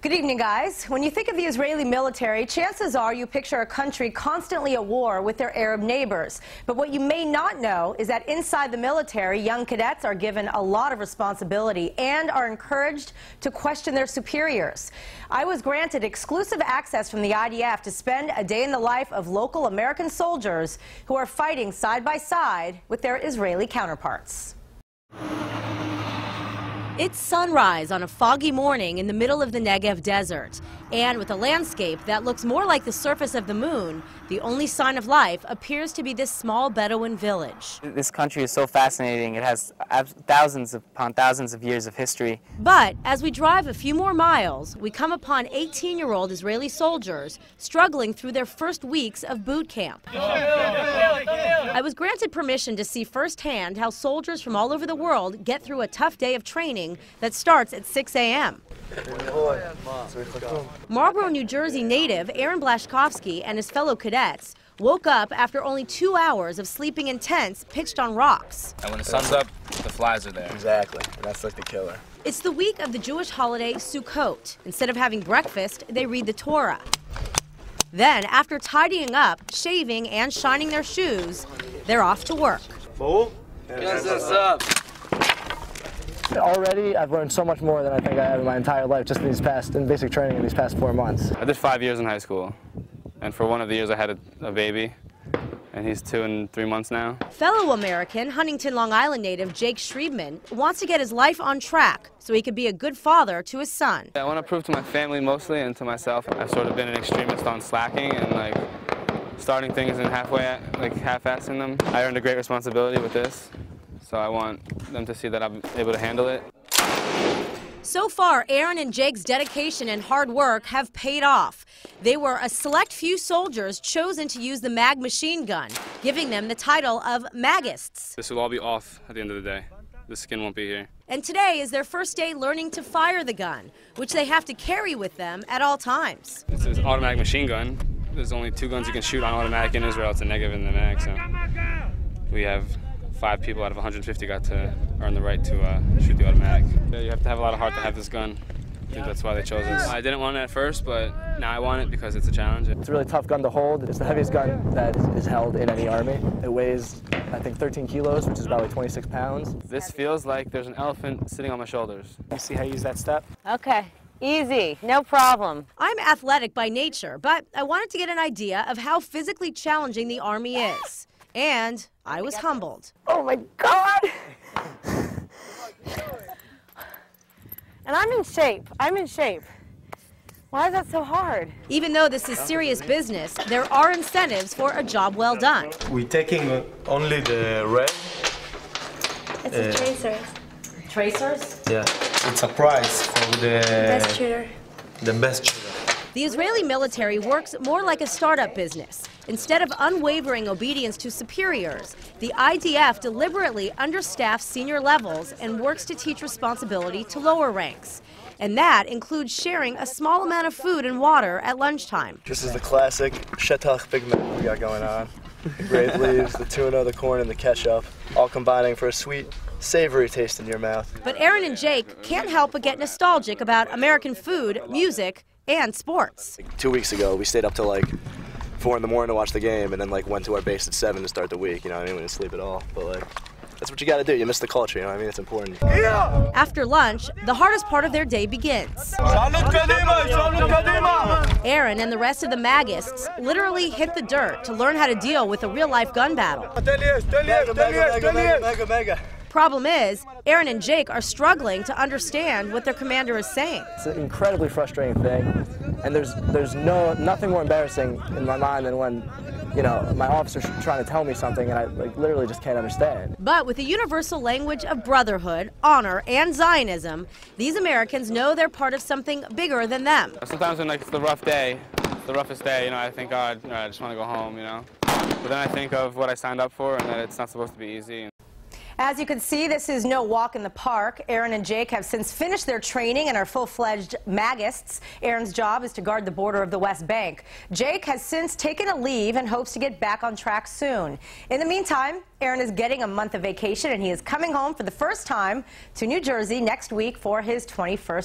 Good evening, guys. When you think of the Israeli military, chances are you picture a country constantly at war with their Arab neighbors. But what you may not know is that inside the military, young cadets are given a lot of responsibility and are encouraged to question their superiors. I was granted exclusive access from the IDF to spend a day in the life of local American soldiers who are fighting side by side with their Israeli counterparts. It's sunrise on a foggy morning in the middle of the Negev Desert. And with a landscape that looks more like the surface of the moon, the only sign of life appears to be this small Bedouin village. This country is so fascinating. It has thousands upon thousands of years of history. But as we drive a few more miles, we come upon 18-year-old Israeli soldiers struggling through their first weeks of boot camp. I was granted permission to see firsthand how soldiers from all over the world get through a tough day of training that starts at 6 a.m. Marlboro, New Jersey native Aaron Blashkovsky and his fellow cadets woke up after only 2 hours of sleeping in tents pitched on rocks. And when the sun's up, the flies are there. Exactly. That's like the killer. It's the week of the Jewish holiday Sukkot. Instead of having breakfast, they read the Torah. Then, after tidying up, shaving, and shining their shoes, they're off to work. Already, I've learned so much more than I think I have in my entire life just in basic training in these past 4 months. I did 5 years in high school, and for one of the years I had a baby, and he's 2 and 3 months now. Fellow American, Huntington, Long Island native Jake Schriebman wants to get his life on track so he could be a good father to his son. I want to prove to my family mostly and to myself I've sort of been an extremist on slacking and starting things and half-assing them. I earned a great responsibility with this. So I want them to see that I'm able to handle it. So far, Aaron and Jake's dedication and hard work have paid off. They were a select few soldiers chosen to use the mag machine gun, giving them the title of Magists. This will all be off at the end of the day. The skin won't be here. And today is their first day learning to fire the gun, which they have to carry with them at all times. This is an automatic machine gun. There's only 2 guns you can shoot on automatic in Israel. It's a Negev and the mag, so we have 5 people out of 150 got to earn the right to shoot the automatic. You have to have a lot of heart to have this gun. I think that's why they chose us. I didn't want it at first, but now I want it because it's a challenge. It's a really tough gun to hold. It's the heaviest gun that is held in any army. It weighs, I think, 13 kilos, which is about 26 pounds. This feels like there's an elephant sitting on my shoulders. You see how you use that step? Okay. Easy, no problem. I'm athletic by nature, but I wanted to get an idea of how physically challenging the Army is. And I was humbled. Oh my God! And I'm in shape. Why is that so hard? Even though this is serious business, there are incentives for a job well done. We're taking only the red. It's a tracers. Tracers? Yeah, it's a prize for the Best shooter. The best shooter. The Israeli military works more like a startup business. Instead of unwavering obedience to superiors, the IDF deliberately understaffs senior levels and works to teach responsibility to lower ranks. And that includes sharing a small amount of food and water at lunchtime. This is the classic shetach Big Mac we got going on. The grape leaves, the tuna, the corn, and the ketchup, all combining for a sweet, savory taste in your mouth. But Aaron and Jake can't help but get nostalgic about American food, music, and sports. 2 weeks ago, we stayed up till 4 in the morning to watch the game, and then went to our base at 7 to start the week. You know what I mean? We didn't sleep at all, but that's what you got to do. You miss the culture. You know what I mean? It's important. After lunch, the hardest part of their day begins. Aaron and the rest of the Magists literally hit the dirt to learn how to deal with a real-life gun battle. Problem is, Aaron and Jake are struggling to understand what their commander is saying. It's an incredibly frustrating thing, and there's nothing more embarrassing in my mind than when, my officer's trying to tell me something and I literally just can't understand. But with the universal language of brotherhood, honor, and Zionism, these Americans know they're part of something bigger than them. Sometimes when it's the rough day, the roughest day, I think, I just want to go home, But then I think of what I signed up for and that it's not supposed to be easy. As you can see, this is no walk in the park. Aaron and Jake have since finished their training and are full-fledged Magists. Aaron's job is to guard the border of the West Bank. Jake has since taken a leave and hopes to get back on track soon. In the meantime, Aaron is getting a month of vacation and he is coming home for the first time to New Jersey next week for his 21st